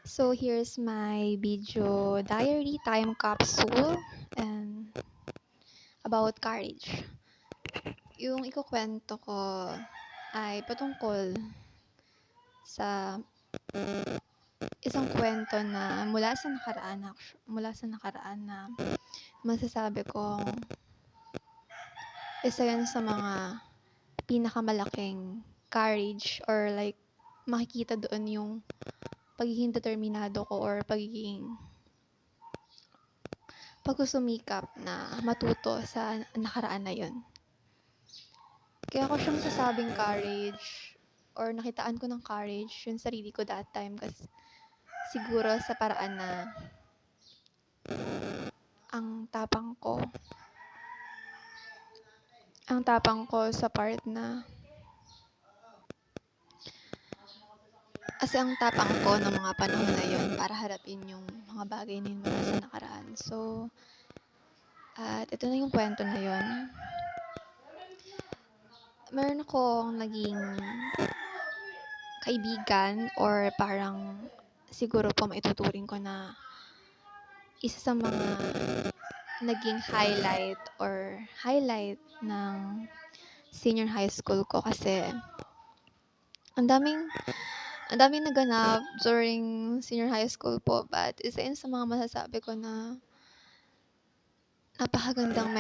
So here's my video diary time capsule and about courage. Yung ikukwento ko ay patungkol sa isang kwento na mula sa nakaraan na masasabi kong isa yan sa mga pinakamalaking courage or like makikita doon yung pagiging determinado ko or pagsusumikap na matuto sa nakaraan na yun. Kaya ko siyang sasabing courage or nakitaan ko ng courage yung sarili ko that time kasi siguro sa paraan na ang tapang ko sa part na kasi ang tapang ko ng mga panahon na yun para harapin yung mga bagay na yun mula sa nakaraan. So, at ito na yung kwento na yun. Meron akong naging kaibigan or parang siguro po maituturing ko na isa sa mga naging highlight ng senior high school ko kasi ang daming naganap during senior high school po, but isa yun sa mga masasabi ko na napakagandang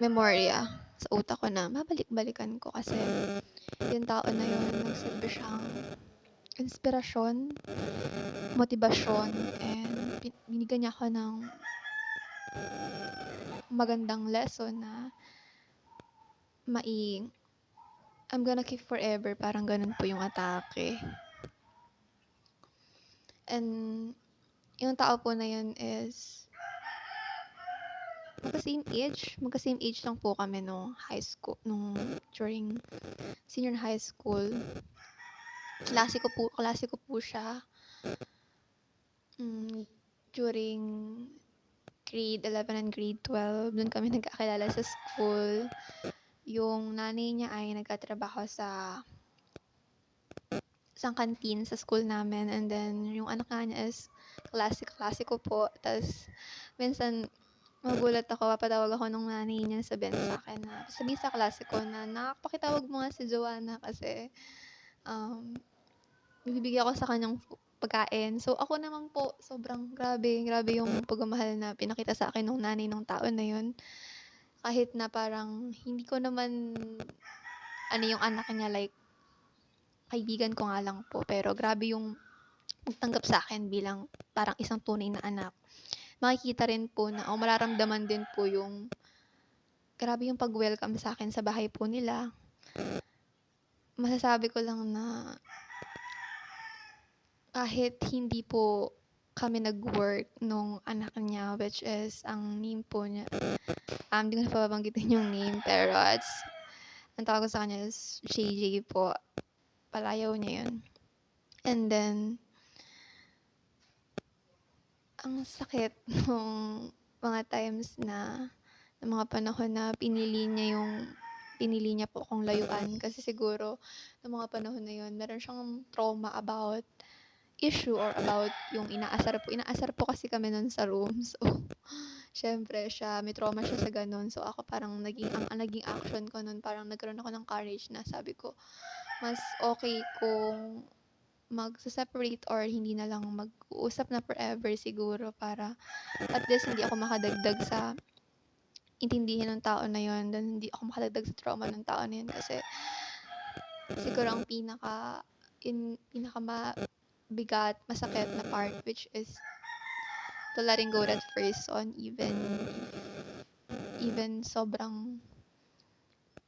memorya sa utak ko na babalik-balikan ko kasi yung tao na yun nagsilbi siyang inspirasyon, motibasyon, and binigyan niya ako ng magandang lesson na I'm gonna keep forever, parang ganun po yung atake. And yung tao po na yun is magka-same age lang po kami nung high school, during senior high school. Klase ko po siya during grade 11 and grade 12. Doon kami nagkakilala sa school. Yung nanay niya ay nagtatrabaho sa isang canteen sa school namin, and then yung anak nga niya is klase ko po. Tas minsan magulat ako, papatawag ako nung nanay niya, sabihin sa akin na sabihin sa klase ko na, "Nak, pakitawag mo nga si Joanna kasi bibigyan ako sa kanyang pagkain." So ako naman po, sobrang grabe yung pagmamahal na pinakita sa akin nung nanay nung tao na yun. Kahit na parang hindi ko naman yung anak niya, like kaibigan ko nga lang po, pero grabe yung pagtanggap sa akin bilang parang isang tunay na anak. Makikita rin po na mararamdaman din po yung grabe yung pag-welcome sa akin sa bahay po nila. Masasabi ko lang na kahit hindi po kami nag-work nung anak niya, which is ang name po niya, hindi ko na babanggitin yung name, pero ang tawag ko sa kanya is JJ po. Palayaw niya yun. And then, ang sakit nung mga times na ng mga panahon na pinili niya po akong layuan kasi siguro ng mga panahon na yun meron siyang trauma about issue or about yung inaasar po kasi kami nun sa room. So syempre may trauma siya sa ganun. So ako parang ang naging action ko nun, parang nagkaroon ako ng courage na sabi ko mas okay kung magse-separate or hindi na lang mag-uusap na forever siguro, para at least hindi ako makadagdag sa intindihin ng tao na yun, then hindi ako makadagdag sa trauma ng tao na yun kasi siguro ang pinakamabigat, masakit na part, which is to letting go that person, even sobrang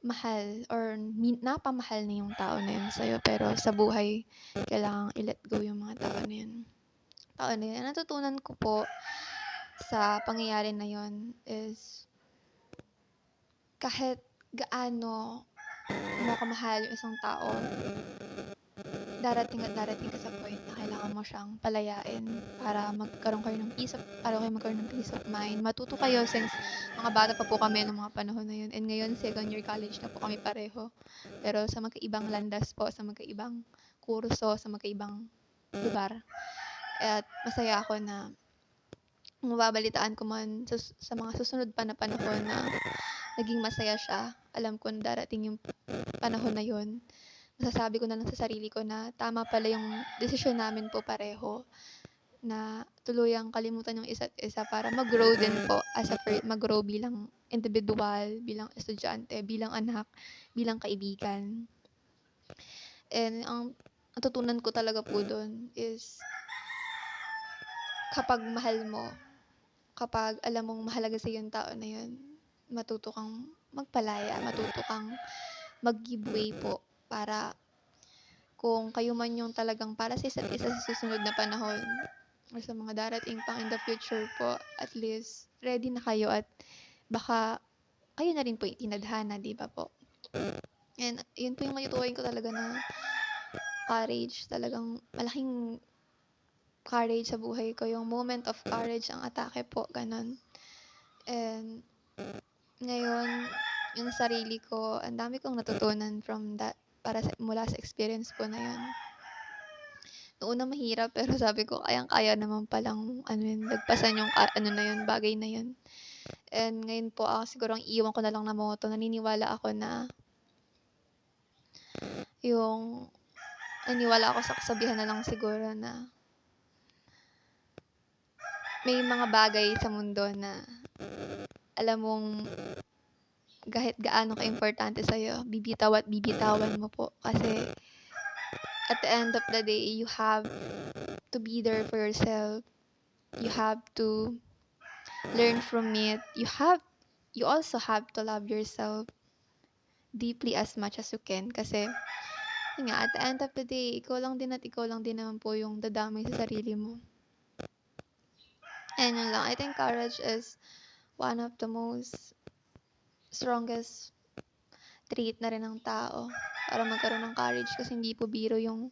mahal or napamahal na yung tao na yun sa'yo, pero sa buhay kailangang i-let go yung mga tao na yun. Natutunan ko po sa pangyayari na yun is kahit gaano mo kamahal yung isang tao, darating ka sa point na kailangan mo siyang palayain para magkaroon kayo ng peace of mind. Matuto kayo since mga bata pa po kami nung mga panahon na yun. And ngayon, second year college na po kami pareho. Pero sa magkaibang landas po, sa magkaibang kurso, sa magkaibang lugar. at masaya ako na mababalitaan ko man sa mga susunod pa na panahon na naging masaya siya. Alam ko na darating yung panahon na yun. Masasabi ko na lang sa sarili ko na tama pala yung desisyon namin po pareho na tuluyang kalimutan yung isa't isa para mag-grow din po as a mag-grow bilang individual, bilang estudyante, bilang anak, bilang kaibigan. And ang natutunan ko talaga po dun is kapag mahal mo, kapag alam mong mahalaga sa'yo yung tao na yun, matuto kang magpalaya, matuto kang mag-give way po para kung kayo man yung talagang para sa isa't isa sa susunod na panahon or sa mga darating pang in the future po, at least ready na kayo at baka kayo na rin po yung tinadhana, di ba po? And yun po yung matutukoy ko talaga na courage, talagang malaking courage sa buhay ko, yung moment of courage ang atake po, ganon. And ngayon, yung sarili ko, ang dami kong natutunan from that, mula sa experience po na yun. Noong una mahirap, pero sabi ko, kayang-kaya naman palang, lagpasan yung, na yun, bagay na yun. And ngayon po, siguro ang iwan ko na lang na motto, naniniwala ako ako sa kasabihan na lang siguro na may mga bagay sa mundo na alam mong kahit gaano ka-importante sa'yo, bibitaw at bibitawan mo po. Kasi at the end of the day, you have to be there for yourself. You have to learn from it. You also have to love yourself deeply as much as you can. Kasi, yun nga, at the end of the day, ikaw lang din naman po yung dadamay sa sarili mo. And yun lang, I think courage is one of the most strongest trait na rin ng tao para magkaroon ng courage, kasi hindi po biro yung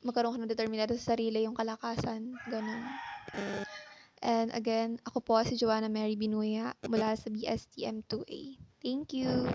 magkaroon ka ng determinado sa sarili, yung kalakasan, ganun. And again, ako po si Joanna Mary Binuya mula sa BSTM 2A. Thank you!